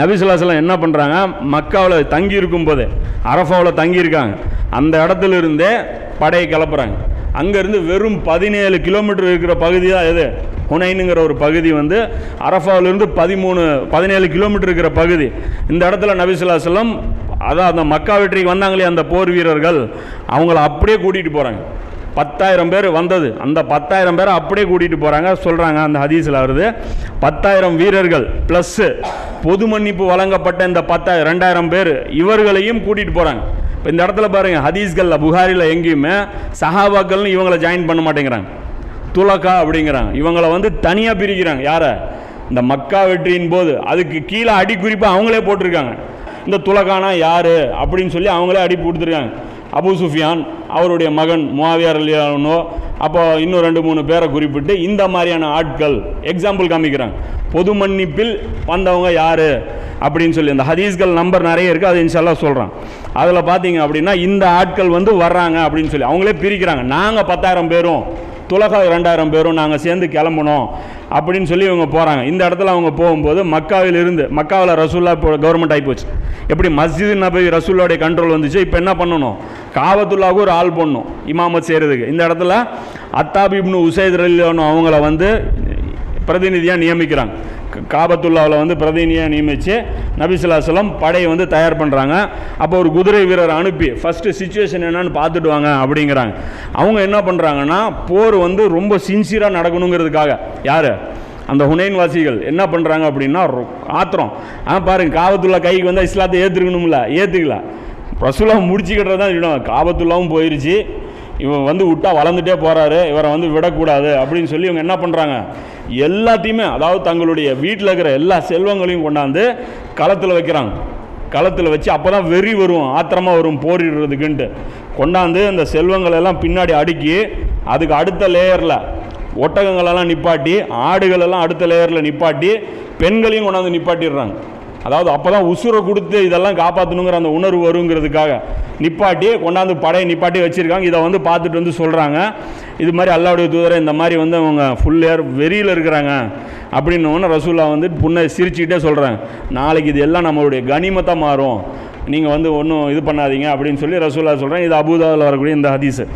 நபி ஸல்லல்லாஹு அலைஹி வஸல்லம் என்ன பண்ணுறாங்க, மக்காவில் தங்கி இருக்கும்போது அரஃபாவில் தங்கியிருக்காங்க, அந்த இடத்துல இருந்தே படையை கிளப்புறாங்க. அங்கேருந்து வெறும் 17 கிலோமீட்டர் இருக்கிற பகுதி தான் எது, ஹுனைனுங்கிற ஒரு பகுதி வந்து அரஃபாவிலிருந்து 17 கிலோமீட்டர் இருக்கிற பகுதி. இந்த இடத்துல நபி ஸல்லல்லாஹு அலைஹி வஸல்லம் அதான் அந்த மக்கா வெற்றிக்கு வந்தாங்களே அந்த போர் வீரர்கள், அவங்கள அப்படியே கூட்டிகிட்டு போகிறாங்க. 10,000 பேர் வந்தது, அந்த 10,000 பேரை அப்படியே கூட்டிகிட்டு போகிறாங்க. சொல்கிறாங்க அந்த ஹதீஸில் வருது, 10,000 வீரர்கள் ப்ளஸ்ஸு பொது மன்னிப்பு வழங்கப்பட்ட இந்த 2,000 பேர் இவர்களையும் கூட்டிகிட்டு போகிறாங்க. இப்போ இந்த இடத்துல பாருங்கள், ஹதீஸ்களில் புகாரில் எங்கேயுமே சஹாபாக்கள்னு இவங்களை ஜாயின் பண்ண மாட்டேங்கிறாங்க, துலக்கா அப்படிங்கிறாங்க. இவங்களை வந்து தனியாக பிரிக்கிறாங்க. யாரை? இந்த மக்கா வெற்றியின் போது அதுக்கு கீழே அடி குறிப்பாக அவங்களே போட்டிருக்காங்க. இந்த துலக்கானா யார் அப்படின்னு சொல்லி அவங்களே அடி கொடுத்துருக்காங்க. அபு சுஃபியான், அவருடைய மகன் முஆவியா ரலியல்லாஹு அன்ஹு, அப்போ இன்னும் 2-3 பேரை குறிப்பிட்டு இந்த மாதிரியான ஆட்கள் எக்ஸாம்பிள் காமிக்கிறாங்க. பொது மன்னிப்பில் வந்தவங்க யார் அப்படின்னு சொல்லி அந்த ஹதீஸ்கள் நம்பர் நிறைய இருக்குது, அது இன்ஷால்லா சொல்கிறான். அதில் பார்த்தீங்க அப்படின்னா இந்த ஆட்கள் வந்து வர்றாங்க அப்படின்னு சொல்லி அவங்களே பிரிக்கிறாங்க. நாங்கள் 10,000 பேரும் துலகா 2,000 பேரும் நாங்கள் சேர்ந்து கிளம்பணும் அப்படின்னு சொல்லி இவங்க போகிறாங்க. இந்த இடத்துல அவங்க போகும்போது மக்காவில் ரசூல்லா இப்போ கவர்மெண்ட் ஆகிப்போச்சு. எப்படி மஸ்ஜித் நபி ரசூல்லோடைய கண்ட்ரோல் வந்துச்சு, இப்போ என்ன பண்ணணும், காபத்துல்லாவுக்கு ஒரு ஆள் போடணும் இமாமத் செய்கிறதுக்கு. இந்த இடத்துல அத்தாப் இப்னு உசைத் ரலியல்லாஹு அன்ஹு அவங்கள வந்து பிரதிநிதியாக நியமிக்கிறாங்க. காபத்துல்லாவில் வந்து பிரதிநிதியாக நியமித்து நபி ஸல்லல்லாஹு அலைஹி வஸல்லம் படையை வந்து தயார் பண்ணுறாங்க. அப்போ ஒரு குதிரை வீரரை அனுப்பி ஃபஸ்ட்டு சிச்சுவேஷன் என்னன்னு பார்த்துட்டு வாங்க அப்படிங்கிறாங்க. அவங்க என்ன பண்ணுறாங்கன்னா, போர் வந்து ரொம்ப சின்சியராக நடக்கணுங்கிறதுக்காக யார், அந்த ஹுனைன் வாசிகள் என்ன பண்ணுறாங்க அப்படின்னா ஆத்திரம். பாருங்கள், காபத்துல்லா கைக்கு வந்தால் இஸ்லாத்தை ஏற்றுக்கணும்ல, ஏற்றுக்கல, ரசூலா முடிச்சுக்கிட்டது தான் இடம். காபத்துல்லாவும் போயிடுச்சு, இவன் வந்து விட்டா வளர்ந்துட்டே போகிறாரு, இவரை வந்து விடக்கூடாது அப்படின்னு சொல்லி இவங்க என்ன பண்ணுறாங்க, எல்லாத்தையுமே அதாவது தங்களுடைய வீட்டில் இருக்கிற எல்லா செல்வங்களையும் கொண்டாந்து களத்தில் வைக்கிறாங்க. களத்தில் வச்சு அப்போ தான் வெறி வரும், ஆத்திரமாக வரும் போரிடுறதுக்குன்ட்டு கொண்டாந்து அந்த செல்வங்களெல்லாம் பின்னாடி அடுக்கி அதுக்கு அடுத்த லேயரில் ஒட்டகங்களெல்லாம் நிப்பாட்டி, ஆடுகளெல்லாம் அடுத்த லேயரில் நிப்பாட்டி, பெண்களையும் கொண்டாந்து நிப்பாட்டிடுறாங்க. அதாவது அப்போ தான் உசுரை கொடுத்து இதெல்லாம் காப்பாற்றணுங்கிற அந்த உணர்வு வருங்கிறதுக்காக நிப்பாட்டி கொண்டாந்து படையை நிப்பாட்டி வச்சுருக்காங்க. இதை வந்து பார்த்துட்டு வந்து சொல்கிறாங்க, இது மாதிரி அல்லாஹ்வுடைய தூதரை இந்த மாதிரி வந்து அவங்க ஃபுல் ஏர் வெறியில் இருக்கிறாங்க அப்படின்னு ரசூல்லா வந்து புண்ணை சிரிச்சுக்கிட்டே சொல்கிறாங்க, நாளைக்கு இது எல்லாம் நம்மளுடைய கனிமத்தாக மாறும், நீங்கள் வந்து ஒன்றும் இது பண்ணாதீங்க அப்படின்னு சொல்லி ரசூல்லா சொல்கிறாங்க. இது அபூதாவில் வரக்கூடிய இந்த ஹதீஸு.